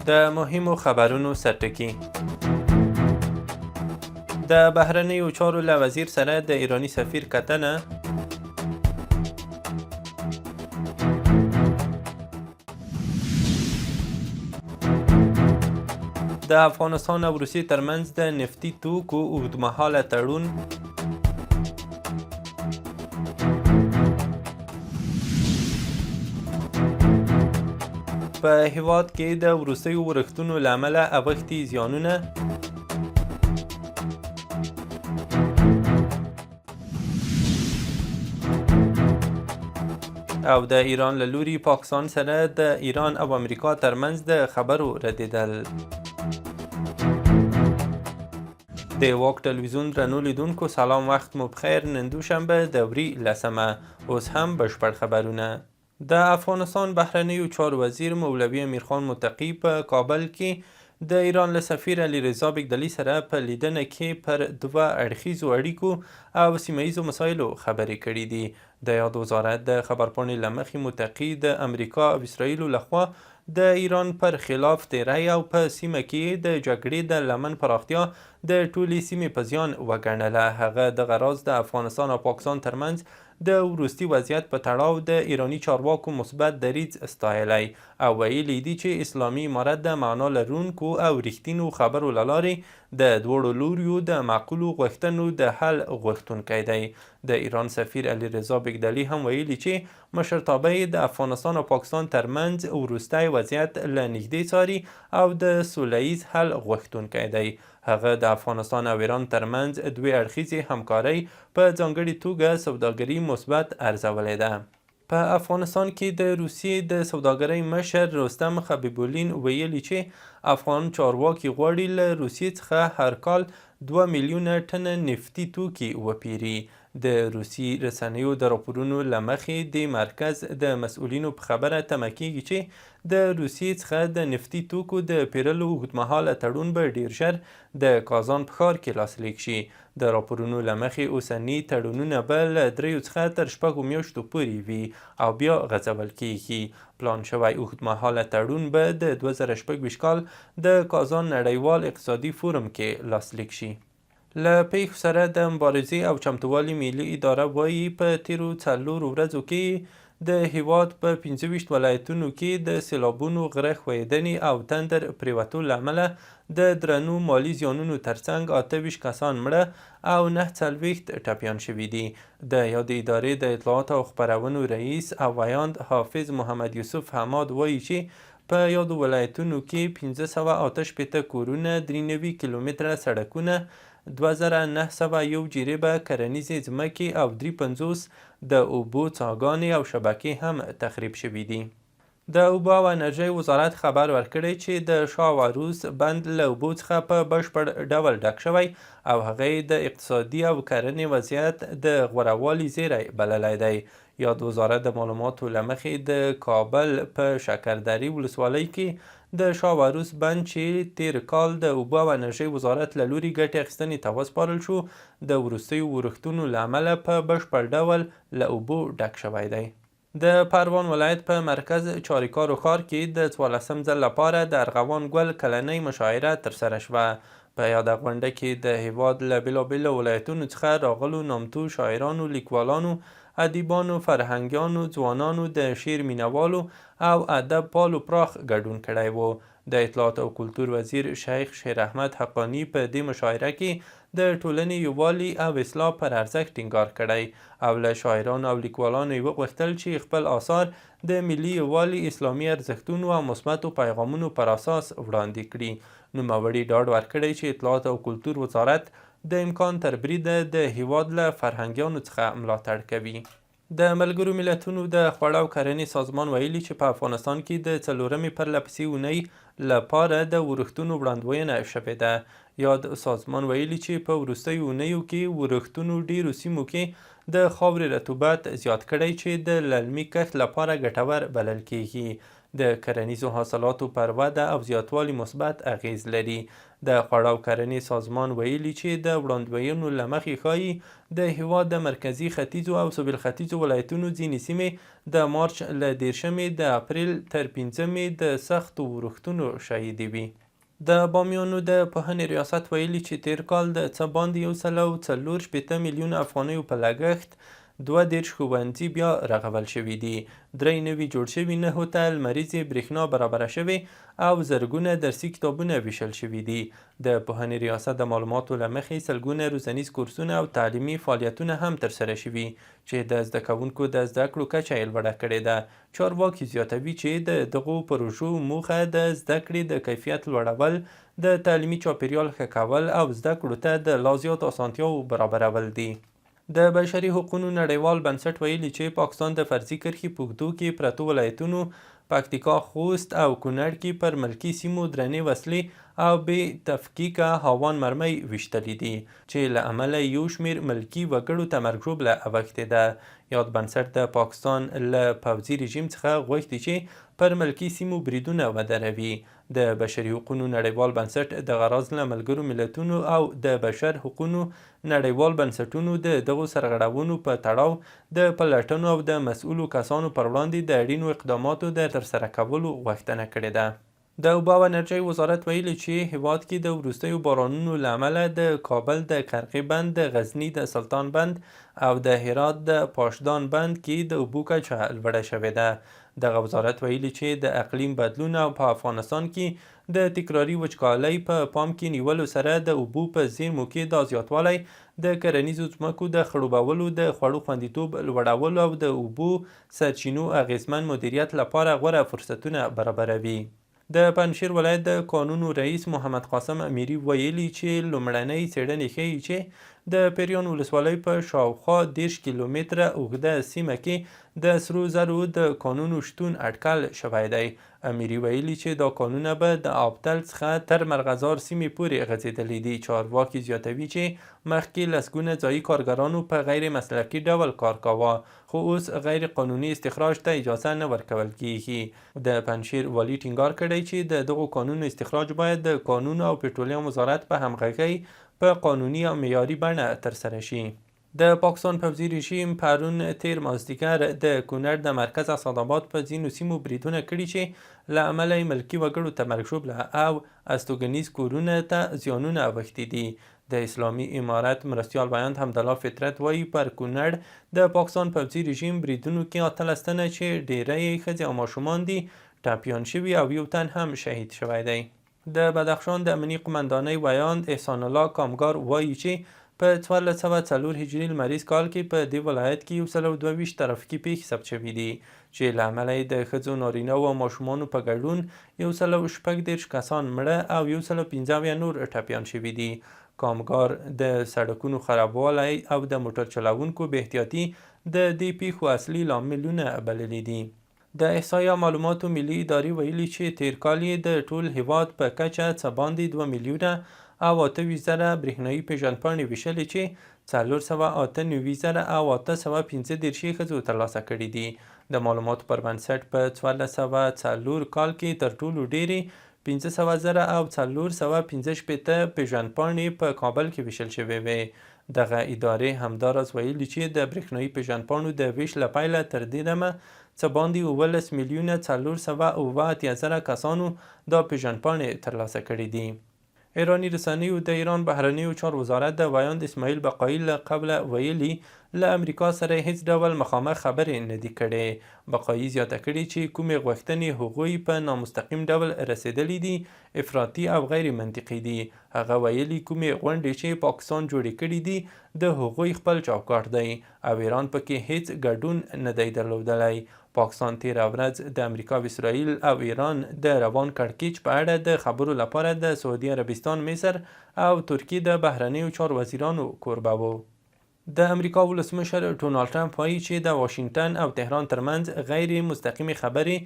د مهمو خبرونو سرټکي. د بهرنیو چارو له وزیر سره د ایرانی سفیر کتنه. د افغانستان او روسیې ترمنځ د نفتي توکو اوږدمهاله تړون. په هیواد کې د وروستیو ورښتونو له امله اوښتي زیانونه. او د ایران له لوري پاکستان سره د ایران او امریکا ترمنځ د خبرو ردېدل. د واک ټلویزیون درنو لیدونکو سلام، وخت مو بخیر. نن دوشنبه د وري 10 اوس هم بشپړ خبرونه. د افغانستان بهرنیو چارو وزیر مولوي امیرخان متقي په کابل کې د ایران له سفیر علیرضا بیګدلي سره په لیدنه کې پر 2 اړخیزو اړیکو او سیمه ییزو مسایلو خبرې کړې دي. د یاد وزارت د خبرپاڼې له مخې متقي د امریکا او اسرائیلو لخوا د ایران پر خلاف تیری او په سیمه کې د جګړې د لمن پراختیا د ټولې سیمې په زیان وګڼله. هغه دغه راز د افغانستان او پاکستان ترمنځ د وروستي وضعیت په تړاو د ایرانی چارواکو مثبت دریځ ستایلی او ویلي دي چې اسلامي امارت د معنا لرونکو او رښتینو خبرو له لارې د دواړو لوریو د معقولو غوښتنو د حل غوښتونکی دی. د ایران سفیر علیرضا بیګدلي هم ویلي چې مشرتابه یې د افغانستان او پاکستان ترمنځ وروستی وضعیت له نږدې څاري او د سوله ییز حل غوښتونکی دی. هغه د افغانستان او ایران ترمنځ 2 اړخیزې همکارۍ په ځانګړې توګه سوداګري مثبت ارزولې ده. په افغانستان کې د روسیې د سوداګرۍ مشر رستم خبیبالدین ویلي چې افغان چارواکي غواړي له روسیې څخه هر کال 2 میلیونه ټنه نفتي توکي وپیري. د روسي رسنیو د راپورونو له مخې د مرکز د مسؤلینو په خبره تمه کېږي چې د روسیې څخه د نفتي توکو د پیرلو اوږدمهاله تړون به ډیر ژر د کازان په ښار کې لاسلیک شي. د راپورونو له مخې اوسني تړونونه به له 3 څخه تر 6 میاشتو پورې وي او بیا غځول کېږي. پلان شوی اوږدمهاله تړون به د 2026 کال د کازان نړیوال اقتصادي فورم کې لاسلیک شي. له پیښو سره د مبارزې او چمتووالي ملي اداره وایي په تیرو 4 ورځو کې د هیواد په 25 ولایتونو کې د سیلابونو، غره ښویدنې او تندر پریوتو له امله د درنو مالي زیانونو ترڅنګ 28 کسان مړه او 49 ټپیان شوي دي. د یادې ادارې د اطلاعات او خپرونو رئیس او ویاند حافظ محمد یوسف حماد وایي چې په یادو ولایتونو کې 588 کورونه، 93 کیلومتره سړکونه، 2901 جریبه کرنیزې ځمکې او 350 د اوبو څاګانې او شبکې هم تخریب شوي دي. د اوبو او انرژۍ وزارت خبر ورکړی چې د شاه و عروس بند له اوبو څخه په بشپړ ډول ډک شوی او هغه د اقتصادي او کرنې وضعیت د غوره زیری بللی دی. یاد وزارت د معلوماتو له مخې د کابل په شکردرې ولسوالۍ کې د شاه و عروس بند چې تیر کال د اوبو او انرژۍ وزارت له لوري ګټې اخیستنې ته وسپارل شو د وروستیو ورښتونو له امله په بشپړ ډول له اوبو ډک شوی دی. د پروان ولایت په مرکز چاریکارو ښار کې د 14م ځل لپاره د ارغوان ګل کلنۍ مشاعره ترسره شوه. په یاده غونډه کې د هیواد له بېلابېلو ولایتونو څخه راغلو نامتو شاعرانو، لیکوالانو، ادیبانو، فرهنګیانو، ځوانانو، د شعر مینوالو او ادب پالو پراخ ګډون کړی و. د اطلاعات او کلتور وزیر شیخ شیر احمد حقانی په دې مشاعره کې د ټولنې یووالي او اصلاح پر ارزښت ټینګار کړی او له شاعرانو او لیکوالانو یې وغوښتل چې خپل آثار د ملي یووالي، اسلامي ارزښتونو او مثبتو پیغامونو پر اساس وړاندې کړي. نوموړي ډاډ ورکړی چې اطلاعات او کلتور وزارت د امکان تر بریده د هیواد له فرهنګیانو څخه ملاتړ کوي. د ملګرو ملتونو د خوړو او کرنې سازمان ویلي چې په افغانستان کې د 4مې پرلپسې اونۍ لپاره د ورښتونو وړاندوینه شوې ده. یاد سازمان ویلي چې په وروستیو اونیو کې ورښتونو ډیرو سیمو کې د خاورې رطوبت زیات کړی چې د للمي کښت لپاره ګټور بلل کیږي. د کرنیزو حاصلاتو پر وده او زیاتوالي مثبت اغیز لري. د خوړو او کرنې سازمان ویلي چې د وړاندوینو له مخې ښایي د هیواد د مرکزي ختیځو او سویل ختیځو ولایتونو ځینې سیمې د مارچ له 10 د اپریل تر 5 د سختو ورښتونو شاهدې وي. د بامیانو د پوهنې ریاست ویلي چې تیر کال د څه باندې 144 میلیون افغانیو په لګښت 22 ښوونځي بیا رغول شوي دي، 3 نوي جوړ شوي، 9 ته لمریزې برېښنا برابره شوې او زرګونه درسي کتابونه ویشل شوي دي. د پوهنې ریاست د معلوماتو له مخې سلګونه روزنیز کورسونه او تعلیمي فعالیتونه هم ترسره شوي چې د زده کوونکو د زده کړو کچه یې لوړه کړې ده. چارواکي زیاتوي چې د دغو پروژو موخه د زده کړې د کیفیت لوړول، د تعلیمي چاپیریال ښه کول او زده کړو ته د لا زیات اسانتیاوو برابرول دي. د بشري حقوقو نړیوال بنسټ ویلي چې پاکستان د فرضي کرښې په اوږدو کې پرتو ولایتونو پکتیکا، خوست او کونړ کې پر ملکي سیمو درنې وسلې او بې تفکیکه هاوان مرمۍ ویشتلې دي چې له امله یو شمېر ملکي وګړو ته مرګ ژوبله اوښتې ده. یاد بنسټ د پاکستان له پوځي رژیم څخه غوښتي چې پر ملکي سیمو بریدونه ودروي. د بشري حقوقو نړیوال بنسټ دغه راز له ملګرو ملتونو او د بشر حقوقو نړیوال بنسټونو د دغو سرغړونو په تړاو د پلټنو او د مسؤلو کسانو پر وړاندې د اړینو اقداماتو د ترسره کولو غوښتنه کړې ده. د اوبو او انرژۍ وزارت ویلي چې هیواد کې د وروستیو بارانونو له امله د کابل د کرغې بند، د غزني د سلطان بند او د هرات د پاشدان بند کې د اوبو کچه لوړه شوې ده. دغه وزارت ویلي چې د اقلیم بدلون او په افغانستان کې د تکراري وچکالۍ په پام کې نیولو سره د اوبو په زیرمو کې دا زیاتوالی د کرنیزو ځمکو د خړوبولو، د خوړو خوندیتوب لوړولو او د اوبو سرچینو اغیزمن مدیریت لپاره غوره فرصتونه برابروي. د پنجشیر ولایت د قانونو رئیس محمد قاسم امیري ویلي چې لومړنۍ څېړنې ښیي چې د پیریان ولسوالۍ په شاوخوا 10 کیلومتره اوږده سیمه کې د سرو زرو د کانونو شتون اټکل شوی دی. امیري ویلي چې دا کانونه به د آبتل څخه تر مرغزار سیمې پورې غځېدلي دي. چارواکي زیاتوي چې مخکې لسګونه ځایي کارګرانو په غیر مسلکي ډول کار کاوه، خو اوس غیر قانوني استخراج ته اجازه نه ورکول کیږي. د پنجشیر والي ټینګار کړی چې د دغو کانونو استخراج باید د کانونو او پټرولیم وزارت په همغږۍ په قانوني او معیاري بڼه ترسره شي. د پاکستان پوځي رژیم پرون تیر مازدیګر د کونړ د مرکز اسداباد په ځینو سیمو بریدونه کړي چې له امله یې ملکي وګړو ته مرګ ژوبله او استوګنیز کورونو ته زیانونه اوښتي دي. د اسلامي امارت مرستیال بیان حمدالله فطرت وایي پر کونړ د پاکستان پوځي رژیم بریدونو کې 18 تنه چې ډیری یې ښځې او ماشومان دي ټپیان شوي او یو تن هم شهید شوی دی. د بدخشان د امنیې قمندانۍ ویاند احسان الله کامګار وایي چې په 1404 هجري لمریز کال کې په دې ولایت کې 122 ترافیکي پیښې ثبت شوي دي چې له امله یې د ښځو، نارینه‌وو او ماشومانو په ګډون 114 کسان مړه او 115 نور ټپیان شوي دي. کامګار د سړکونو خرابوالی او د موټر چلوونکو بې احتیاطي د دې پیښو اصلي لاملونه بللي دي. د احصایه معلوماتو ملي ادارې ویلي چې تیر کال یې د ټول هیواد په کچه څه باندې 2 میلیونه او 28,000 برېښنایي پیژندپاڼې ویشلې چې 498,000 او 815 ښځو ترلاسه کړي دي. د معلوماتو پر بنسټ په 1404 کال کې تر ټولو ډېرې 500,000 او 415 پیژندپاڼې په کابل کې ویشل شوې وې. دغه ادارې همداراز ویلي چې د برېښنایي پیژندپاڼو د ویش له پیله تر دې دمه څه باندې 19,487,000 کسانو دا پیژندپاڼې ترلاسه کړي دي. ایرانی رسنیو د ایران بهرنیو چارو وزارت د ویاند اسماعیل بقایي له قبله ویلي له امریکا سره هیڅ ډول مخامخ خبرې نه دي کړې. بقایي زیاته کړې چې کومې غوښتنې هغوی په نامستقیم ډول رسېدلي دي افراطي او غیر منطقي دي. هغه ویلي کومې غونډې چې پاکستان جوړې کړي دي د هغوی خپل چوکاټ دی او ایران پکې هیڅ ګډون نه دی درلودلی. پاکستان تیره ورځ د امریکا و اسرائیل او ایران د روان کړکېچ په اړه د خبرو لپاره د سعودي عربستان، مصر او ترکیې د بهرنیو چارو وزیرانو کوربه و. د امریکا ولسمشر ډونالد ټرمپ وایي چې د واشنګټن او تهران ترمنځ غیر مستقیمې خبرې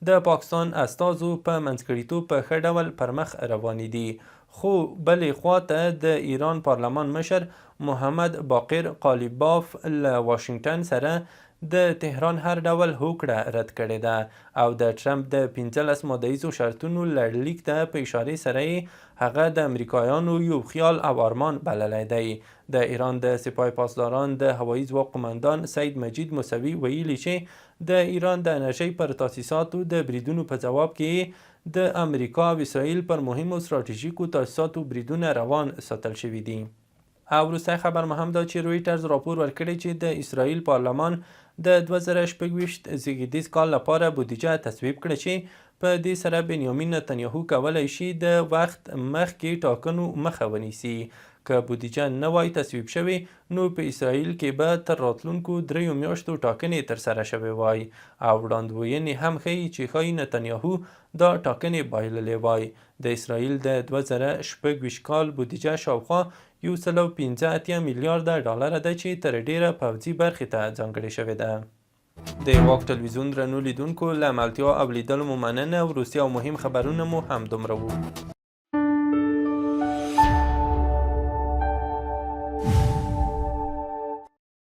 د پاکستان استازو په منځګړیتوب په ښه ډول پر مخ روانې دي، خو بلې خواته د ایران پارلمان مشر محمد باقر قالیباف له واشنګټن سره د تهران هر ډول هوکړه رد کړې ده او د ټرمپ د 15 ماده شرطونو لړلیک ته په اشارې سره هغه د امریکایانو یو خیال او ارمان بللی دی. د ایران د سپاه پاسداران د هوایي ځواک قماندان سید مجید موسوي ویلي چې د ایران د انرژۍ پر تاسیساتو د بریدونو په جواب کې د امریکا او اسرائیل پر مهمو ستراتیژیکو تاسیساتو بریدونه روان ساتل شوي دي. او وروستی خبر مهم دا چې رویټرز راپور ورکړی چې د اسرائیل پارلمان د 2026 زیږدیز کال لپاره بودیجه تصویب کړه چې په دې سره بنیامین نتنیاهو کولی شي د وخت مخکې ټاکنو مخه ونیسي. که بودیجه نه وای تصویب شوی نو په اسرائیل کې به تر راتلونکو 3 میاشتو ټاکنې ترسره شوې وای او وړاندوینې هم ښیي چې ښایي نتنیاهو دا ټاکنې بایللې وای. د اسرائیل د 2026 کال بودیجه شاوخوا 115 میلیارده ډالر ده چې تر ډیره پوځي برخې ته ځانګړې شوې ده. د واک ټلویزیون درنو لیدونکو له ملتیا او لیدلو مو مننه. وروستي او مهم خبرونه مو هم دومره وو.